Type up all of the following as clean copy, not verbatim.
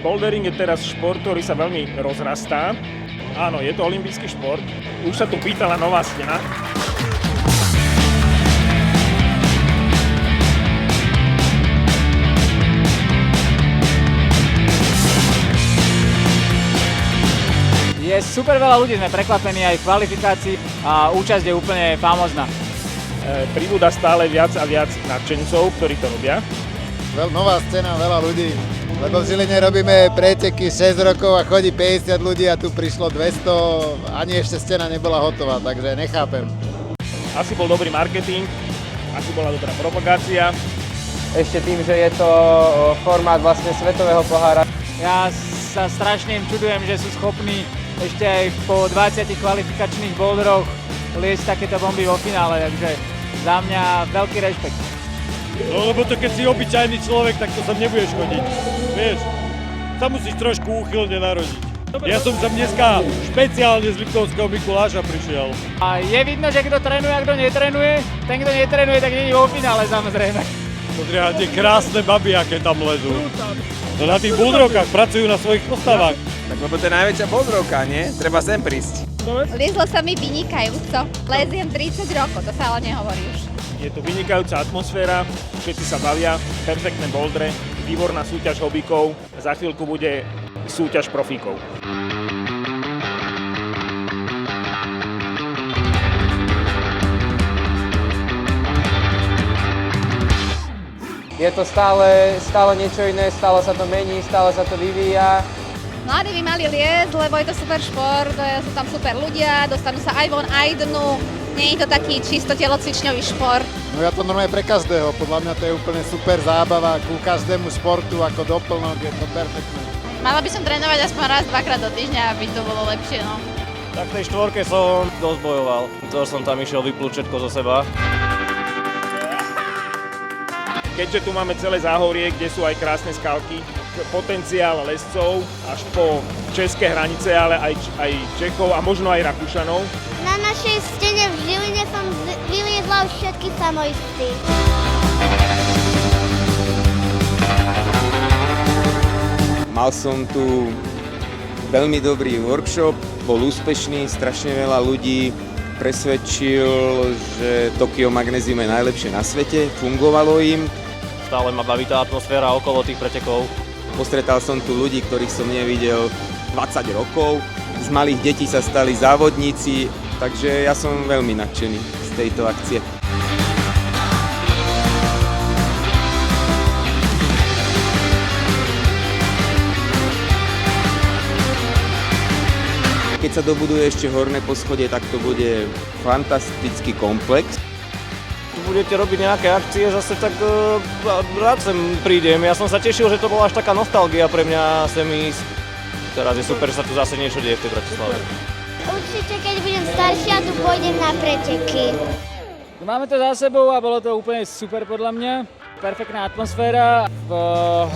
Bouldering je teraz šport, ktorý sa veľmi rozrastá. Áno, je to olympijský šport. Už sa tu pýtala nová stena. Je super veľa ľudí, sme prekvapení aj v kvalifikácii a účasť je úplne famózna. Pribúda stále viac a viac nadšencov, ktorí to robia. Nová scéna, veľa ľudí, lebo v Žiline robíme preteky 6 rokov a chodí 50 ľudí a tu prišlo 200, ani ešte scéna nebola hotová, takže nechápem. Asi bol dobrý marketing, asi bola dobrá propagácia. Ešte tým, že je to formát vlastne svetového pohára. Ja sa strašne im čudujem, že sú schopní ešte aj po 20 kvalifikačných boulderoch liesť takéto bomby vo finále, takže za mňa veľký rešpekt. No lebo to keď si obyčajný človek, tak to sa nebudeš chodiť, vieš. Sa musíš trošku úchylne narodiť. Ja som sem dneska špeciálne z Liptovského Mikuláša prišiel. A je vidno, že kto trénuje a kto netrénuje. Ten, kto netrénuje, tak nie je vo finále samozrejme. Pozri, tie krásne baby, aké tam lezú. No na tých bouldrovkách pracujú na svojich postavách. Tak lebo to je najväčšia bouldrovka, nie? Treba sem prísť. Liezlo sa mi vynikajúco. Leziem 30 rokov, to sa ale nehovorí už. Je tu vynikajúca atmosféra, všetci sa bavia, perfektné bouldre, výborná súťaž hobíkov, za chvíľku bude súťaž profíkov. Je to stále niečo iné, stále sa to mení, stále sa to vyvíja. Mladí by mali liesť, lebo je to super šport, sú tam super ľudia, dostanú sa aj von, aj dnu. Nie je to taký čisto telocvičňový šport. No ja to normálne pre každého, podľa mňa to je úplne super zábava, ku každému športu ako doplnok, je to perfektné. Mala by som trénovať aspoň raz, dvakrát do týždňa, aby to bolo lepšie, no. Tak v tej štvorke som dosť bojoval, to som tam išiel vyplúť všetko zo seba. Keďže tu máme celé záhorie, kde sú aj krásne skalky, potenciál lescov až po české hranice, ale aj Čechov a možno aj Rakúšanov. Na našej stene v Žiline som vyliezla už všetky samoisty. Mal som tu veľmi dobrý workshop, bol úspešný, strašne veľa ľudí presvedčil, že Tokyo Magnesium je najlepšie na svete, fungovalo im. Stále ma baví tá atmosféra okolo tých pretekov. Postretal som tu ľudí, ktorých som nevidel 20 rokov. Z malých detí sa stali závodníci, takže ja som veľmi nadšený z tejto akcie. Keď sa dobuduje ešte horné poschodie, tak to bude fantastický komplex. Tu budete robiť nejaké akcie, zase tak rád sem prídem. Ja som sa tešil, že to bola až taká nostalgia pre mňa sem ísť. Teraz je super, že sa tu zase niečo deje v tej Bratislave. Určite, keď budem staršia, tu pôjdem na preteky. Máme to za sebou a bolo to úplne super podľa mňa. Perfektná atmosféra. V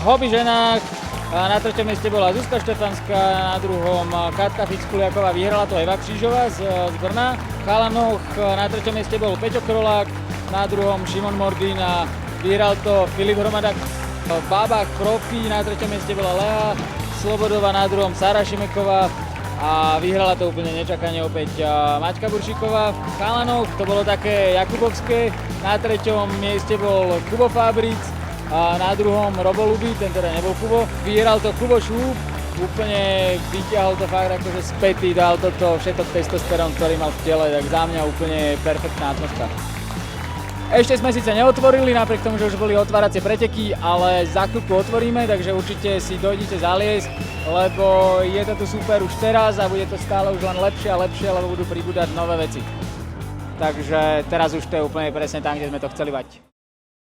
hobby ženách na 3. mieste bola Zuzka Štefanská, na 2. Katka Fickuliaková, vyhrala to Eva Křížová z Brna. V chalanoch na 3. mieste bol Peťo Krolák, na 2. Šimon Mordín a vyhral to Filip Hromada. V bábach profi na 3. mieste bola Lea Slobodová, na 2. Sára Šimeková a vyhrala to úplne nečakane opäť Maťka Buršíková. V chalanoch to bolo také jakubovské, na 3. mieste bol Kubo Fábric a na 2. Robo Luby, ten teda nebol Kubo. Vyhral to Kubo Šúb, úplne vyťahol to fakt akože späty, dal toto všetok testosterón, ktorý mal v tele, tak za mňa úplne perfektná atmosféra. Ešte sme síce neotvorili, napriek tomu, že už boli otváracie preteky, ale za chvíľku otvoríme, takže určite si dojdite zaliesť, lebo je to tu super už teraz a bude to stále už len lepšie a lepšie, lebo budú pribúdať nové veci. Takže teraz už to je úplne presne tam, kde sme to chceli mať.